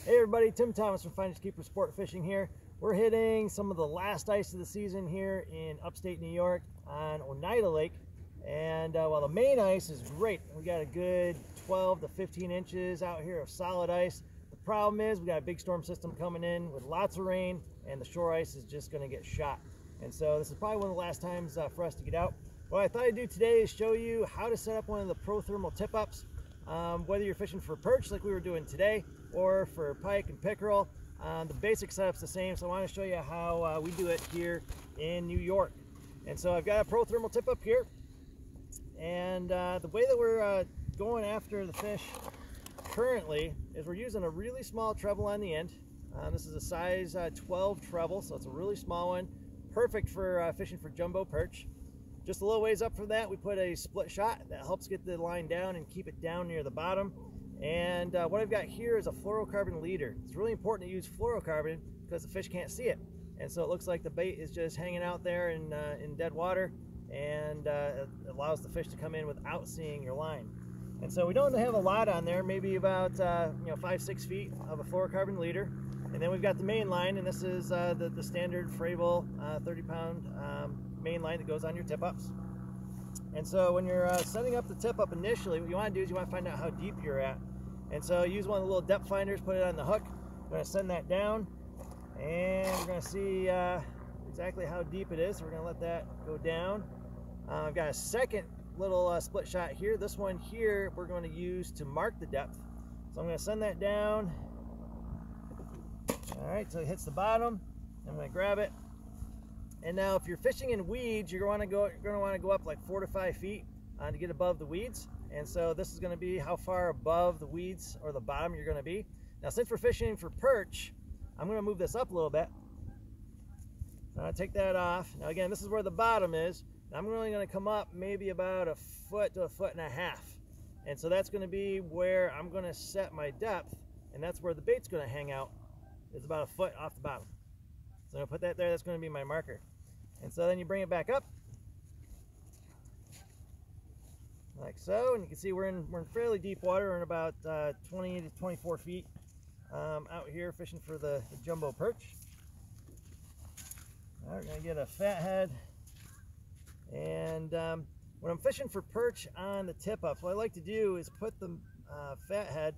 Hey everybody, Tim Thomas from Finders Keepers Sport Fishing here. We're hitting some of the last ice of the season here in upstate New York on Oneida Lake. And while the main ice is great, we got a good 12 to 15 inches out here of solid ice. The problem is we got a big storm system coming in with lots of rain, and the shore ice is just going to get shot. And so this is probably one of the last times for us to get out. What I thought I'd do today is show you how to set up one of the Pro-Thermal Tip-ups. Whether you're fishing for perch like we were doing today or for pike and pickerel, the basic setup's the same. So I want to show you how we do it here in New York. And so I've got a Pro-Thermal Tip-up here, and the way that we're going after the fish currently is we're using a really small treble on the end. This is a size 12 treble, so it's a really small one, perfect for fishing for jumbo perch. Just a little ways up from that, we put a split shot that helps get the line down and keep it down near the bottom. And what I've got here is a fluorocarbon leader. It's really important to use fluorocarbon because the fish can't see it. And so it looks like the bait is just hanging out there in dead water, and it allows the fish to come in without seeing your line. And so we don't have a lot on there, maybe about 5-6 feet of a fluorocarbon leader. And then we've got the main line, and this is the standard Frabill 30-pound main line that goes on your tip-ups. And so when you're setting up the tip-up initially, what you want to do is you want to find out how deep you're at. And so use one of the little depth finders, put it on the hook. I'm going to send that down, and we're going to see exactly how deep it is. So we're going to let that go down. I've got a second little split shot here. This one here we're going to use to mark the depth. So I'm going to send that down. All right, so it hits the bottom. I'm going to grab it. And now if you're fishing in weeds, you're going to want to go up like 4 to 5 feet to get above the weeds. And so this is going to be how far above the weeds or the bottom you're going to be. Now since we're fishing for perch, I'm going to move this up a little bit. So I'll take that off. Now again, this is where the bottom is. I'm really going to come up maybe about 1 foot to 1.5 feet. And so that's going to be where I'm going to set my depth, and that's where the bait's going to hang out. It's about 1 foot off the bottom. So I'm going to put that there. That's going to be my marker. And so then you bring it back up like so, and you can see we're in fairly deep water. We're in about 20 to 24 feet out here fishing for the jumbo perch. All right, we're going to get a fat head. And when I'm fishing for perch on the tip-ups, what I like to do is put the fat head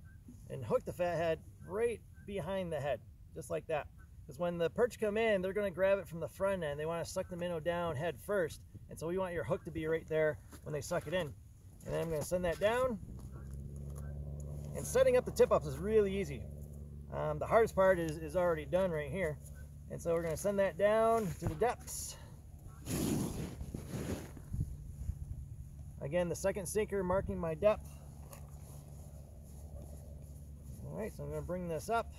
and hook the fat head right behind the head, just like that. Because when the perch come in, they're going to grab it from the front end. They want to suck the minnow down head first. And so we want your hook to be right there when they suck it in. And then I'm going to send that down. And setting up the tip-ups is really easy. The hardest part is already done right here. And so we're going to send that down to the depths. Again, the second sinker marking my depth. All right, so I'm going to bring this up.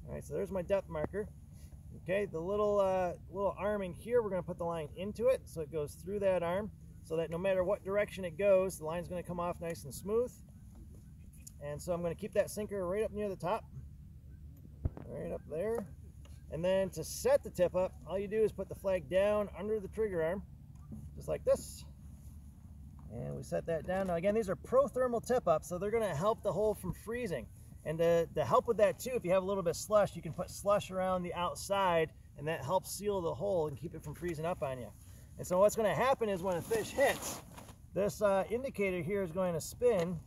All right, so there's my depth marker. Okay, the little arming here, we're going to put the line into it so it goes through that arm, so that no matter what direction it goes, the line's going to come off nice and smooth. And so I'm going to keep that sinker right up near the top, right up there. And then to set the tip up, all you do is put the flag down under the trigger arm, just like this. And we set that down. Now again, these are Pro-Thermal Tip-ups, so they're going to help the hole from freezing. And to help with that too, if you have a little bit of slush, you can put slush around the outside, and that helps seal the hole and keep it from freezing up on you. And so what's going to happen is when a fish hits, this indicator here is going to spin,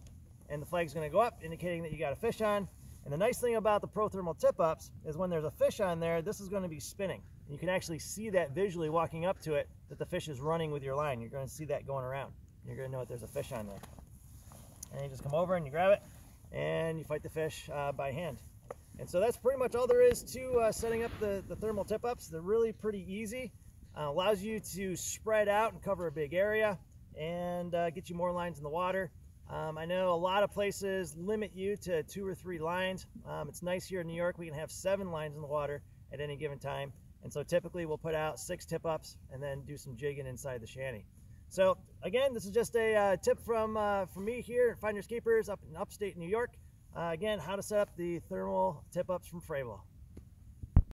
and the flag's going to go up, indicating that you got a fish on. And the nice thing about the Pro-Thermal Tip-ups is when there's a fish on there, this is going to be spinning. And you can actually see that visually walking up to it, that the fish is running with your line. You're going to see that going around. You're going to know that there's a fish on there. And you just come over and you grab it, and you fight the fish by hand. And so that's pretty much all there is to setting up the thermal tip-ups. They're really pretty easy. Allows you to spread out and cover a big area, and get you more lines in the water. I know a lot of places limit you to 2 or 3 lines. It's nice here in New York, we can have 7 lines in the water at any given time. And so typically we'll put out 6 tip-ups and then do some jigging inside the shanty. So again, this is just a tip from me here at Finders Keepers up in upstate New York. Again, how to set up the thermal tip-ups from Frabill.